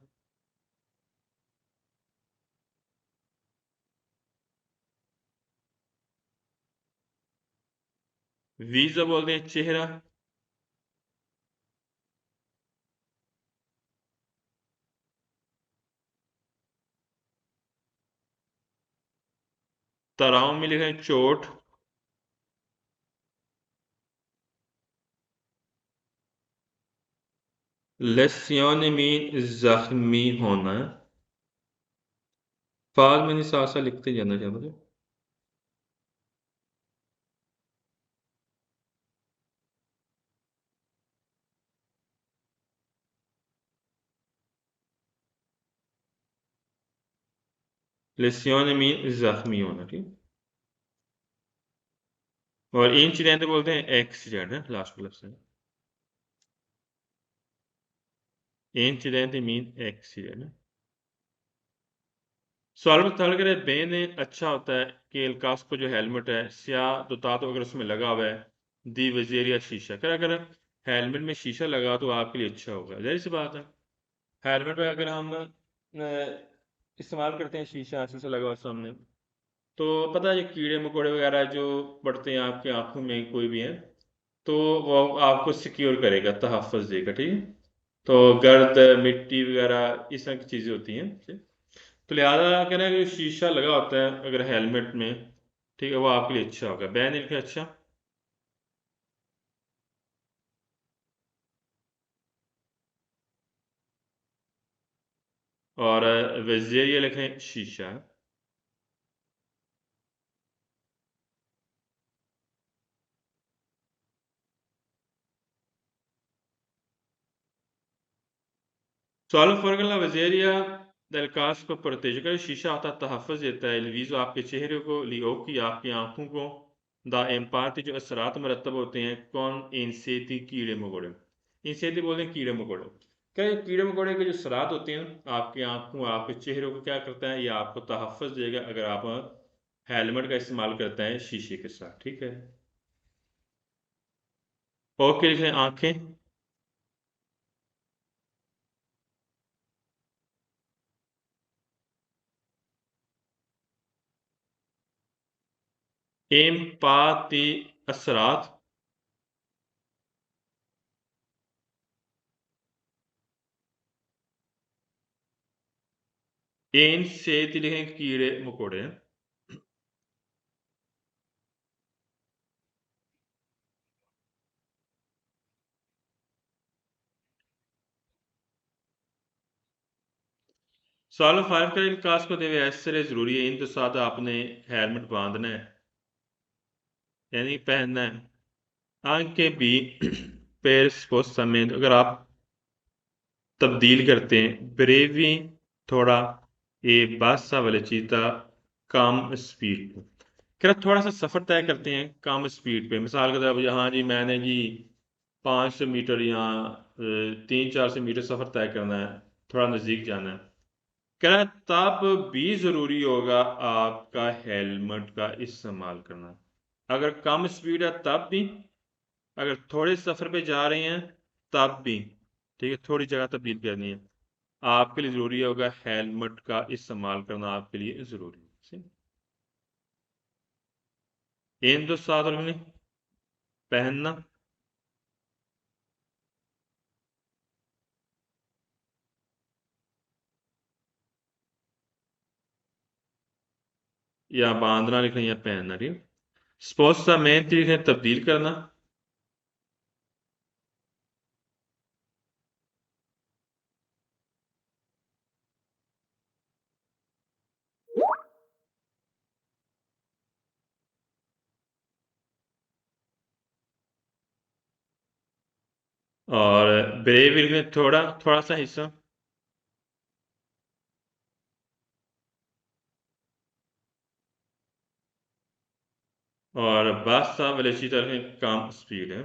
वीज़ा बोलते हैं चेहरा। तराव में लिखा है चोट। लेसियोन में जख्मी होना। फाल में नहीं साथ साथ लिखते जाना चाहिए। लेसियोन में जख्मी होना, ठीक। और इंसिडेंट बोलते हैं एक्सीडेंट, है लास्ट लफ्ज़ है। Incident mean accident. सवाल में सवाल करे बेन अच्छा होता है कि एलकास्को जो हेलमेट है स्याह दोता तो अगर उसमें लगा हुआ है दी वजीर या शीशा अगर हेलमेट में शीशा लगा तो आपके लिए अच्छा होगा, जाहिर सी बात है। हेलमेट में अगर हम इस्तेमाल करते हैं शीशा शीशा लगा हुआ सामने, तो पता है ये कीड़े मकोड़े वगैरह जो पड़ते हैं आपकी आंखों में कोई भी है, तो वो आपको सिक्योर करेगा, तहफ़्फ़ुज़ देगा, ठीक है। तो गर्द मिट्टी वगैरह इस तरह की चीज़ें होती हैं, ठीक? तो लिहाजा कह रहे हैं कि शीशा लगा होता है अगर हेलमेट में, ठीक है, वो आपके लिए अच्छा होगा। बैन लिखे अच्छा, और वज़ेरिया लिखें शीशा। सवाल फ़र्क वज़ेरिया del casco protegge अगर शीशा आता तहफ़्फ़ुज़ देता है, लवीज़ो आपके चेहरे को, लियो की आपकी आंखों को, दा एम्पाती जो असरात मरतब होते हैं कौन इंसेती कीड़े मकोड़े, इंसेती बोलते हैं कीड़े मकोड़े। क्या ये कीड़े मकोड़े के जो असरात होते हैं आपकी आंखों आपके चेहरे को क्या करता है, ये आपको तहफ़्फ़ुज़ देगा अगर आप हेलमेट का इस्तेमाल करते हैं शीशे के साथ, ठीक है। ओके लिखें आंखें, एम्पाती असरात, इंसेती लिखें कीड़े मकोड़े। सवाल फायर का काश को देवे ऐसे ज़रूरी है इन तो साथ आपने हेलमेट बांधना है यानी पहनना है आंख के भी पैर स्पोर्ट्स समेत अगर आप तब्दील करते हैं ब्रेवी थोड़ा ये बादशाह वाले चीता कम स्पीड पे क्या थोड़ा सा सफ़र तय करते हैं कम स्पीड पे, मिसाल के तौर पर यहाँ जी मैंने जी 500 मीटर या 300-400 मीटर सफ़र तय करना है, थोड़ा नज़दीक जाना है, कह रहा है तब भी ज़रूरी होगा आपका हेलमेट का इस्तेमाल करना। अगर कम स्पीड है तब भी, अगर थोड़े सफ़र पे जा रहे हैं तब भी, ठीक है, थोड़ी जगह तब्दील करनी है, आपके लिए ज़रूरी होगा हेलमेट का इस्तेमाल करना, आपके लिए ज़रूरी है। इन दो साथ में पहनना या बांधना लिखना या पहनना, ठीक है। स्पोर्ट्स का मेन चीज़ है तब्दील करना, और ब्रेव में थोड़ा थोड़ा सा हिस्सा, और बादशाह वेलोसिटी कम स्पीड है,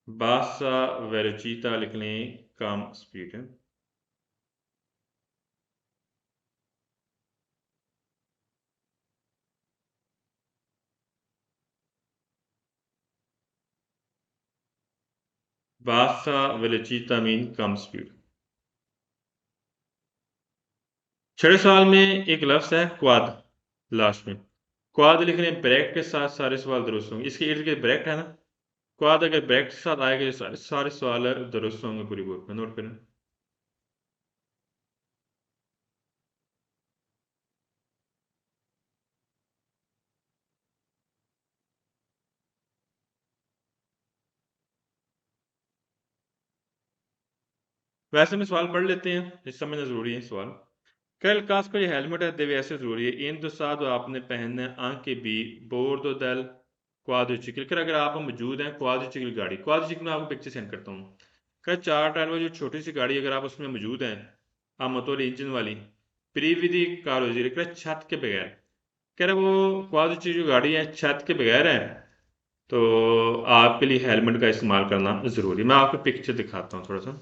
बादशाह वेलोचिता लिख लें कम स्पीड है। बादशाह वेलोचिता मीन कम स्पीड। छठे सवाल में एक लफ्ज है क्वाद, लास्ट में क्वाद लिख लें ब्रैकेट के साथ, सारे सवाल दुरुस्त होंगे, इसके इर्द गिर्द ब्रैकेट है ना, क्वाद अगर ब्रैकेट के साथ आएगा तो सारे सारे सवाल दुरुस्त होंगे पूरी बुक में, नोट करें। वैसे में सवाल पढ़ लेते हैं, इस समझना जरूरी है सवाल। कल कास को ये हेलमेट है देवे ऐसे जरूरी है इन दो साथ आपने पहनना है आंख के बी बोर्ड दल क्वाड्रिचिकल कर अगर आप मौजूद हैं क्वाड्रिचिकल गाड़ी, क्वाड्रिचिकल में आपको पिक्चर सेंड करता हूँ। कर 4 टायर वाली जो छोटी सी गाड़ी अगर आप उसमें मौजूद हैं, आप मोटोर इंजन वाली प्रीविधि कार हो जाए छत के बगैर, कह रहे वो क्वाड्रिचिकल जो गाड़ी है छत के बगैर है, तो आपके लिए हेलमेट का इस्तेमाल करना ज़रूरी। मैं आपको पिक्चर दिखाता हूँ थोड़ा सा।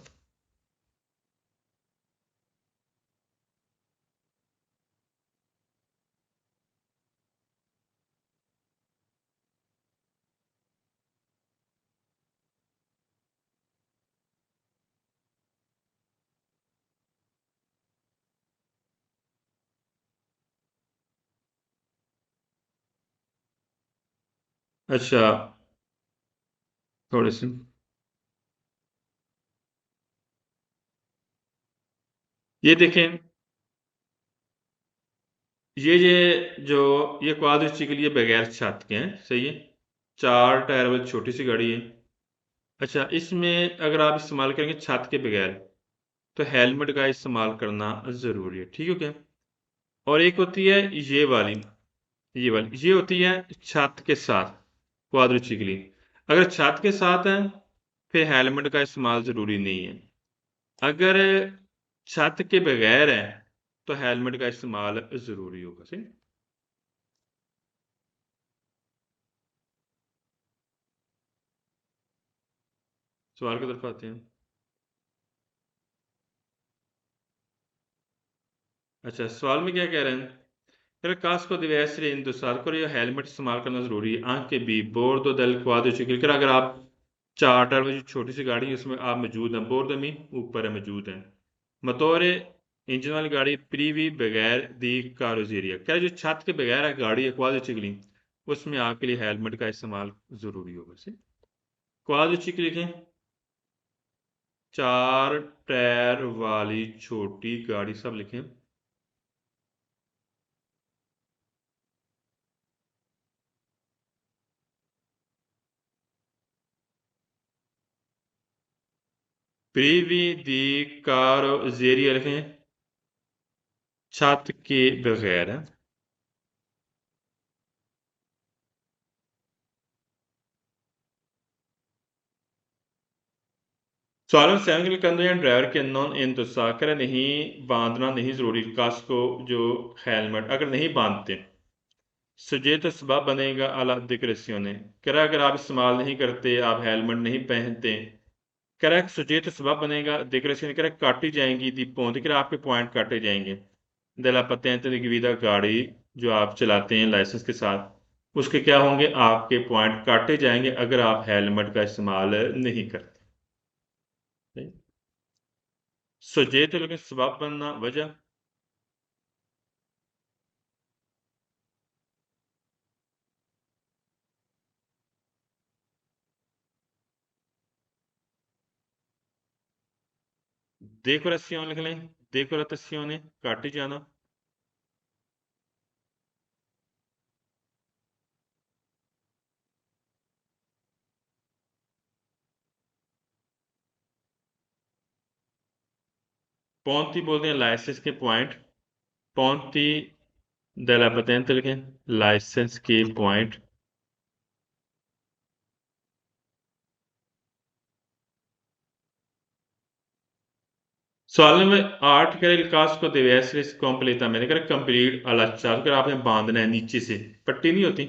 अच्छा, थोड़े से ये देखें, ये जो ये क्वाड्रिचिकल, ये बगैर छत के हैं, सही है। 4 टायर वाली छोटी सी गाड़ी है। अच्छा, इसमें अगर आप इस्तेमाल करेंगे छत के बगैर, तो हेलमेट का इस्तेमाल करना ज़रूरी है, ठीक है क्या। और एक होती है ये होती है छत के साथ, क्वाड्रिचिकली। अगर छत के साथ है, फिर हेलमेट का इस्तेमाल ज़रूरी नहीं है। अगर छत के बगैर है, तो हेलमेट का इस्तेमाल ज़रूरी होगा, सही। सवाल की तरफ आते हैं। अच्छा, सवाल में क्या कह रहे हैं? Per casco deve essere indossato, पर ये हेलमेट इस्तेमाल करना जरूरी है। आंख के भी बोर्डो del quadriciclo, अगर आप चार्टर में जो छोटी सी गाड़ी है उसमें आप मौजूद हैं, बोर्ड में ऊपर है मौजूद हैं। मोटोरे इंजन वाली गाड़ी प्रीवी बगैर दी कारोजेरिया, क्या जो छत के बगैर है गाड़ी है क्वाड्रिचिकली, उसमें आपके लिए हेलमेट का इस्तेमाल जरूरी होगा। से क्वाड्रिचिकल लिखें, 4 टायर वाली छोटी गाड़ी, सब लिखें। प्रीवी दी कारोजेरिया लिखें, छत के बगैर है। सवाल में सैम के कंधे या ड्राइवर के नॉन इंतसाकर नहीं बांधना नहीं जरूरी, काश को जो हेलमेट अगर नहीं बांधते, सुजे तो सबब बनेगा अला दिक्रेसियों, करा अगर आप इस्तेमाल नहीं करते, आप हेलमेट नहीं पहनते, करा सुजे तो सबब बनेगा दिक्रेसियों, करा काटी जाएंगी दी पौंती, करा आपके पॉइंट काटे जाएंगे दिला पतेंते दी विदा गाड़ी जो आप चलाते हैं लाइसेंस के साथ, उसके क्या होंगे, आपके पॉइंट काटे जाएंगे अगर आप हेलमेट का इस्तेमाल नहीं करते। सुजे तो लेकिन सबब बनना वजह, decorazione लिख लें, decorazione काटी जाना। ponti बोलते हैं लाइसेंस के पॉइंट, ponti della patente लिखें, लाइसेंस के पॉइंट। सवाल में 8 करें कास्ट को deve completa, मैंने कहा कंप्लीट अलग कर आपने बांधना है नीचे से, पट्टी नहीं होती,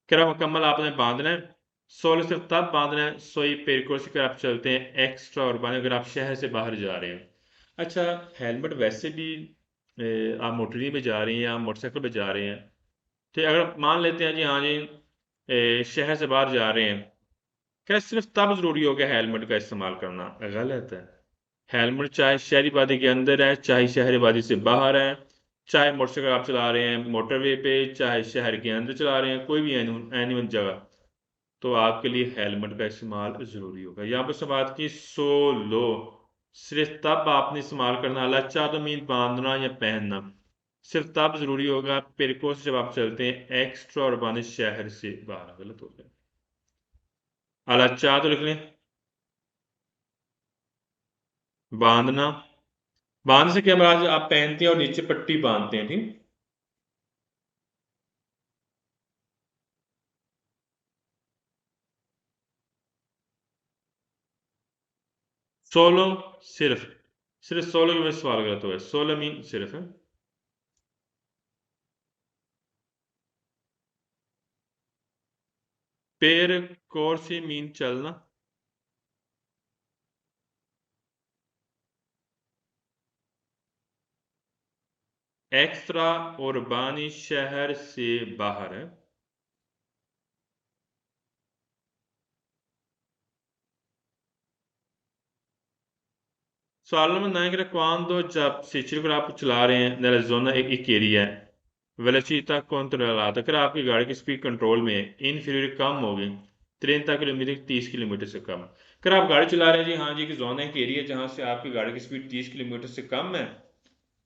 करा मुकम्मल आपने बांधना है। सोलह सिर्फ तब बांधना है सोई पेरकोर्स कर आप चलते हैं एक्स्ट्रा उर्बान, अगर आप शहर से बाहर जा रहे हैं। अच्छा, हेलमेट वैसे भी आप मोटरी में जा रही हैं, आप मोटरसाइकिल पे जा रहे हैं, ठीक, अगर मान लेते हैं जी हाँ जी, शहर से बाहर जा रहे हैं, क्या सिर्फ तब जरूरी हो गया हेलमेट का इस्तेमाल करना? गलत है। हेलमेट चाहे शहरी वादी के अंदर है, चाहे शहरी वादी से बाहर है, चाहे मोटरसाइकिल आप चला रहे हैं मोटरवे पे, चाहे शहर के अंदर चला रहे हैं, कोई भी एनिमल जगह, तो आपके लिए हेलमेट का इस्तेमाल जरूरी होगा। यहाँ पर बात की सो लो, सिर्फ तब आपने इस्तेमाल करना, लच्चा तो मीन बांधना या पहनना, सिर्फ तब जरूरी होगा पेरिको से जब आप चलते हैं एक्स्ट्रा उर्बान शहर से बाहर। गलत हो गया, अलच्चा तो लिख लें, बांधना, बांध से क्या महाराज, आप पहनते हैं और नीचे पट्टी बांधते हैं, ठीक। सोलो सिर्फ, सिर्फ सोलो के में सवाल गलत हुआ है, सोलो मीन सिर्फ है। पेर कोर्सी मीन चलना, एक्स्ट्रा उर्बानी शहर से बाहर है। सवाल नंबर 9 quando जब सिचुएशन आप चला रहे हैं nella zona एक एरिया है वेलोसिटी कंट्रोल, अगर आपकी गाड़ी की स्पीड कंट्रोल में है, इनफीरियर कम होगी 30 किलोमीटर 30 किलोमीटर से कम। अगर आप गाड़ी चला रहे हैं जी, हाँ जी, कि जोन है एक एरिया जहाँ से आपकी गाड़ी की स्पीड 30 किलोमीटर से कम है,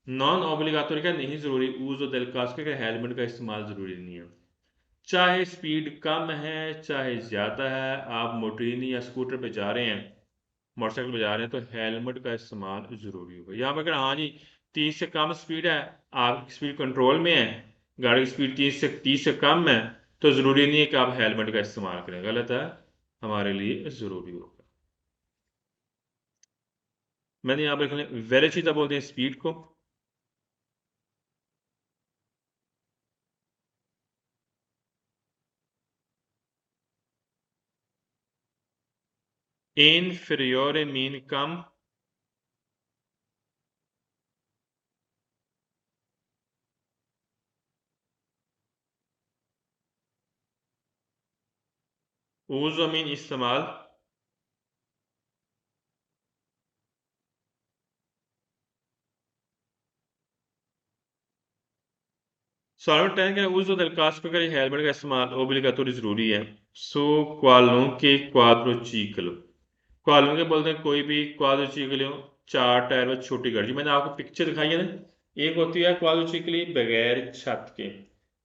नॉन ऑब्लिगाटोरी का नहीं ज़रूरी ऊज़ और दरखास्त का हेलमेट का इस्तेमाल ज़रूरी नहीं है। चाहे स्पीड कम है चाहे ज़्यादा है, आप मोटरीनी या स्कूटर पे जा रहे हैं, मोटरसाइकिल पे जा रहे हैं, तो हेलमेट का इस्तेमाल ज़रूरी होगा। यहाँ पर अगर हाँ जी 30 से कम स्पीड है, आपकी स्पीड कंट्रोल में है, गाड़ी की स्पीड 30 से कम है, तो ज़रूरी नहीं है कि आप हेलमेट का इस्तेमाल करें, गलत है, हमारे लिए ज़रूरी होगा। मैंने यहाँ पर वेलोसिटी बोलते हैं स्पीड को, इनफीरियोर मीन कम, ऊज़ो मीन इस्तेमाल, सॉल्वेंट टैंक है उस दरखास्त पर हेलमेट का इस्तेमाल ओब्लिगाटोरी ज़रूरी है। सो क्वालों के क्वाड्रोचिकल, क्वालों के बोलते हैं कोई भी क्वाड्रोचिकल हो, 4 टायर में छोटी गाड़ी, मैंने आपको पिक्चर दिखाई है ना, एक होती है क्वाड्रोचिकल बगैर छत के,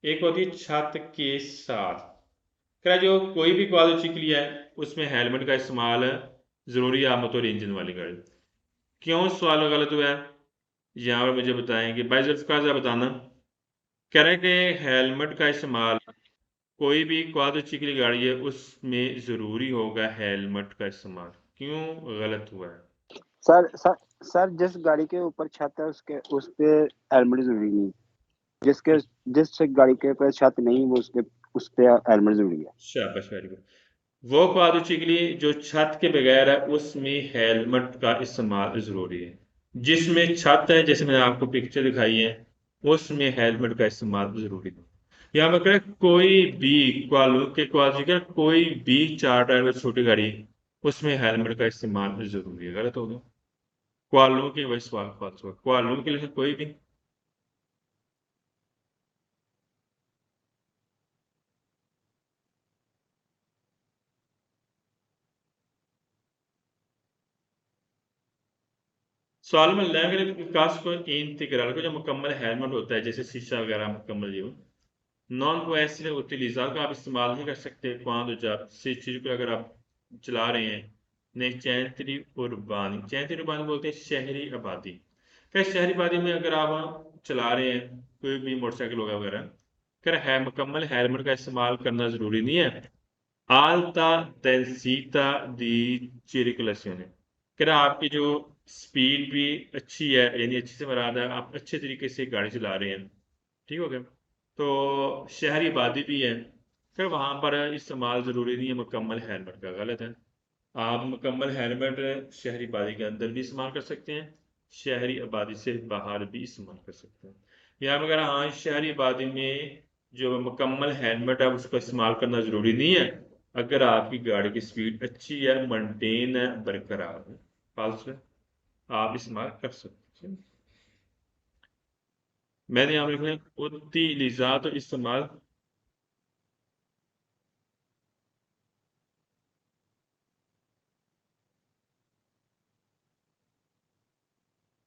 एक होती है छत के साथ। क्या जो कोई भी क्वाड्रोचिकल है उसमें हेलमेट का इस्तेमाल ज़रूरी है, आमतौर इंजन वाली गाड़ी। क्यों सवाल गलत हुआ है यहाँ पर मुझे बताएंगे भाई, जरा बताना। कह रहे हैं कि हेलमेट का इस्तेमाल कोई भी क्वाड्रोचिकल गाड़ी है उसमें ज़रूरी होगा हेलमेट का इस्तेमाल, क्यों गलत हुआ है? सर सर सर जिस गाड़ी के ऊपर छत है उसके उस पे हेलमेट जरूरी नहीं। जिसके जिस गाड़ी के ऊपर छत नहीं वो उस पे हेलमेट जरूरी है। शाबाश, वेरी गुड। वो क्वाड्रोचिकल जो छत के बगैर है उसमें हेलमेट का इस्तेमाल ज़रूरी है, जिसमें छत है जैसे मैंने आपको पिक्चर दिखाई है उसमें हेलमेट का इस्तेमाल ज़रूरी है। यहाँ पर करें कोई भी क्वाड्रोचिकल कोई भी 4 टायर में छोटी गाड़ी उसमें हेलमेट का इस्तेमाल ज़रूरी है, गलत हो गया। क्वालों के वही सवाल पास हुआ, क्वालों के लिए कोई भी सवाल में लैंग्वेज विकास को इंटीग्रल को जो मुकम्मल हेलमेट होता है जैसे शीशा वगैरह मुकम्मल जीवन नॉन कोएसिव उतलीजा का आप इस्तेमाल नहीं कर सकते क्वांद से चीज को अगर आप चला रहे हैं। नहीं, चैंतरी उर्बानी, चैंतरी उर्बानी बोलते हैं शहरी आबादी। क्या शहरी आबादी में अगर आप चला रहे हैं कोई भी मोटरसाइकिल वगैरह, कर है मुकम्मल हेलमेट का इस्तेमाल करना जरूरी नहीं है। alta densità di circolazione, कह आपकी जो स्पीड भी अच्छी है, यानी अच्छी से मराद है आप अच्छे तरीके से गाड़ी चला रहे हैं, ठीक हो गया। तो शहरी आबादी भी है, फिर वहाँ पर इस्तेमाल ज़रूरी नहीं है मुकम्मल हेलमेट का, गलत है। आप मुकम्मल हेलमेट शहरी आबादी के अंदर भी इस्तेमाल कर सकते हैं, शहरी आबादी से बाहर भी इस्तेमाल कर सकते हैं। यहाँ पर अगर हाँ शहरी आबादी में जो मुकम्मल हेलमेट है उसको इस्तेमाल करना ज़रूरी नहीं है अगर आपकी गाड़ी की स्पीड अच्छी है, मेंटेन है, बरकरार है, फालतू आप इस्तेमाल कर सकते हैं। मैंने यहाँ लिखा है उतलीजात और इस्तेमाल,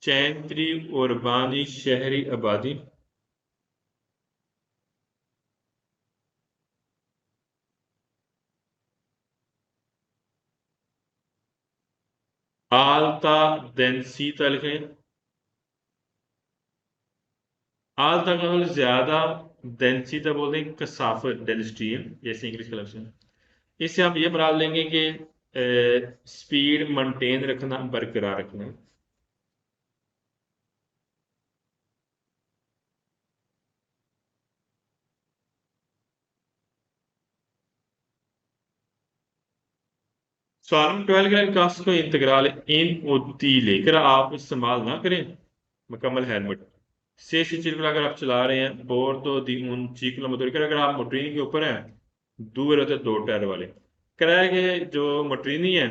चैंत्री उर्बानी शहरी आबादी, आलता डेंसिता लिखें, आलता का मतलब ज्यादा, डेंसिता बोलते हैं कसाफत, डेंसिटी है जैसे इंग्लिश का लफ्ज है। इससे हम ये बना लेंगे कि स्पीड मेंटेन रखना, बरकरार रखना। सवाल 12 के कास्ट को इंतग्राल इन उती लेकर आप इस्तेमाल ना करें मुकम्मल हेलमेट से बिल्कुल अगर आप चला रहे हैं बोर तो दी उन चीकलो मोटर, अगर आप मोटरीनी के ऊपर हैं दूर रहते 2 टायर वाले, किराए के जो मोटरीनी है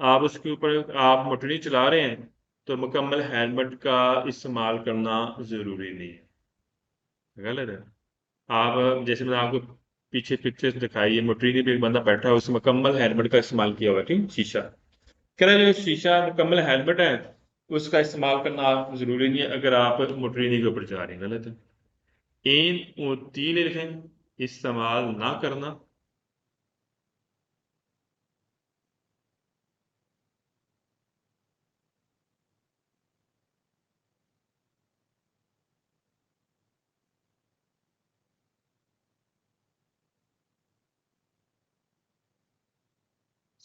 आप उसके ऊपर आप मोटरीनी चला रहे हैं तो मुकम्मल हेलमेट का इस्तेमाल करना ज़रूरी नहीं है। गलत है। आप जैसे मैंने आपको पीछे पिक्चर्स दिखाई है, मोटरीनी पे एक बंदा बैठा है, उसने मुकम्मल हेलमेट का इस्तेमाल किया हुआ है, ठीक, शीशा। कह रहा है जो शीशा मुकम्मल हेलमेट है उसका इस्तेमाल करना आप जरूरी नहीं है अगर आप मोटरीनी के ऊपर जा रहे हैं, गलत है। इन उतील लिखें, इस्तेमाल ना करना।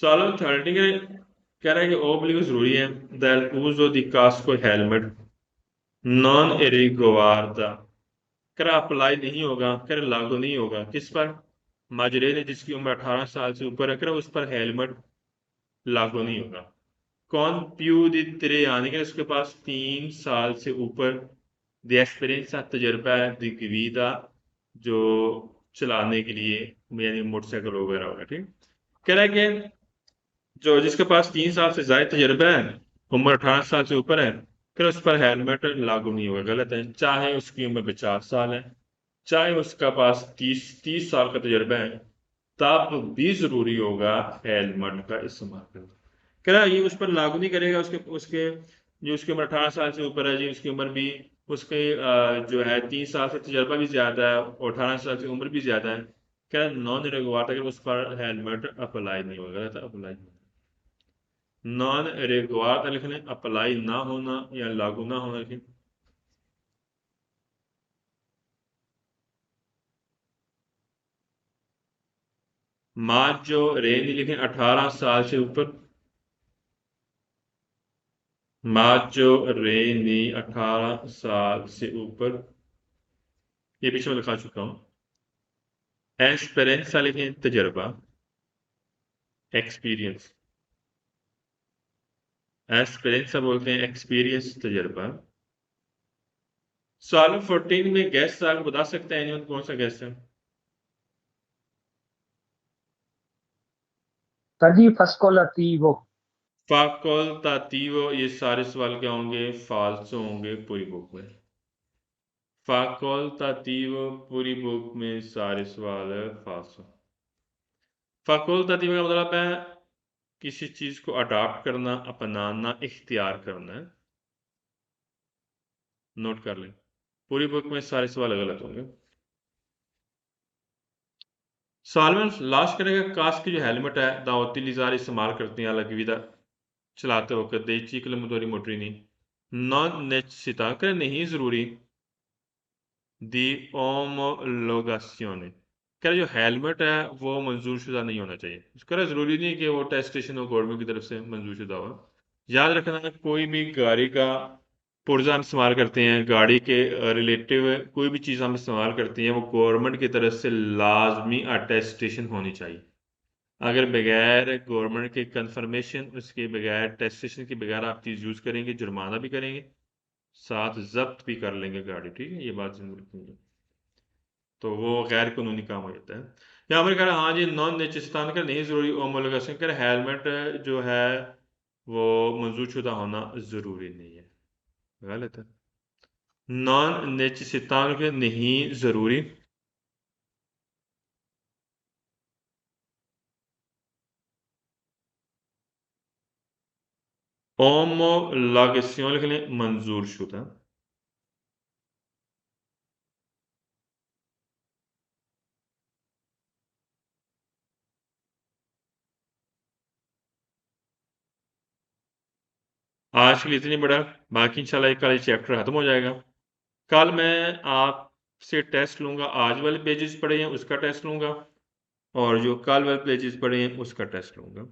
सवाल 30 के कह रहा है कि ओब्लिगो जरूरी है the uso di casco e helmet non riguarda, कह रहा अप्लाई नहीं होगा, कह रहा लागू नहीं होगा किस पर? माजरे ने जिसकी उम्र 18 साल से ऊपर है, कह रहा उस पर हेलमेट लागू नहीं होगा। कौन पियू दी तेरे यानी कि उसके पास 3 साल से ऊपर द एक्सपीरियंस तजर्बा है दी गवीदा जो चलाने के लिए, यानी मोटरसाइकिल वगैरह होगा, ठीक। कह रहा है कि जो जिसके पास 3 साल से ज्यादा तजर्बा है, उम्र 18 साल से ऊपर है, फिर उस पर हेलमेट लागू नहीं होगा, गलत है। चाहे उसकी उम्र 50 साल है, चाहे उसका पास 30 साल का तजर्बा है, तब भी जरूरी होगा हेलमेट का इस्तेमाल करना। कह रहा है ये उस पर लागू नहीं करेगा, उसके उसके जो उसकी उम्र 18 साल से ऊपर है जी, उसकी उम्र भी उसके जो है 3 साल से तजर्बा भी ज्यादा है और 18 साल की उम्र भी ज्यादा है। कह रहा नॉन रेगुलार अगर उस पर हेलमेट अप्लाई नहीं होगा, गलत है, अप्लाई नॉन रिक्वायर्ड लिख लें, अप्लाई ना होना या लागू ना होना लिखें। मार्चो रेनी लिखें, 18 साल से ऊपर। मार्चो रेनी 18 साल से ऊपर, ये पीछे मैं लिखा चुका हूं। एक्सपीरियंस लिखें, तजर्बा, एक्सपीरियंस। एक्सपीरियंस बोलते हैं एक्सपीरियंस, तजर्बा। सवाल 14 में गेस्ट आप बता सकते हैं anyone, कौन सा गेस्ट है? सर जी फस्कोलातीवो। फाकोल्तातिवो, ये सारे सवाल क्या होंगे? फाल्सो होंगे पूरी बुक में। फाकोल्तातिवो पूरी बुक में सारे सवाल फाल्सो। फाकोल्तातिवो का मतलब है किसी चीज को अडॉप्ट करना, अपनाना, इख्तियार करना है। नोट कर लें, पूरी बुक में सारे सवाल गलत होंगे। सवाल में लास्ट करेगा कास्ट की जो हेलमेट है दावती लिजार इस्तेमाल करते हैं अलग विदा चलाते वक्त देची किलोमीटर मोटरी नहीं नॉन नेसेसिता कर नहीं जरूरी दी ओमोलोगासियोने, कह जो हेलमेट है वो मंजूर शुदा नहीं होना चाहिए। इसका जरूरी नहीं कि वो टेस्ट स्टेशन और गवर्नमेंट की तरफ से मंजूर शुदा हो। याद रखना कोई भी गाड़ी का पुर्जा हम इस्तेमाल करते हैं, गाड़ी के रिलेटिव कोई भी चीज़ हम इस्तेमाल करते हैं, वो गवर्नमेंट की तरफ से लाजमी अटेस्टेशन होनी चाहिए। अगर बगैर गवर्नमेंट के कंफर्मेशन, उसके बगैर टेस्टेशन के बगैर आप चीज़ यूज़ करेंगे, जुर्माना भी करेंगे, साथ जब्त भी कर लेंगे गाड़ी, ठीक है, ये बात जरूर रखेंगे, तो वो गैर कानूनी काम हो जाता है। यहाँ पर कह रहा हाँ जी नॉन नेचस्तान का नहीं ज़रूरी ओमोलोगेशन कर हेलमेट जो है वो मंजूर शुदा होना ज़रूरी नहीं है, गलत है। नॉन नेचस्तान के नहीं ज़रूरी ओमोलोगेशन लिख लें, मंजूर शुदा। आज के लिए इतनी बड़ा, बाकी इंशाल्लाह कल चैप्टर खत्म हो जाएगा। कल मैं आपसे टेस्ट लूंगा, आज वाले पेजेस पढ़े हैं उसका टेस्ट लूंगा, और जो कल वाले पेजेस पढ़े हैं उसका टेस्ट लूंगा।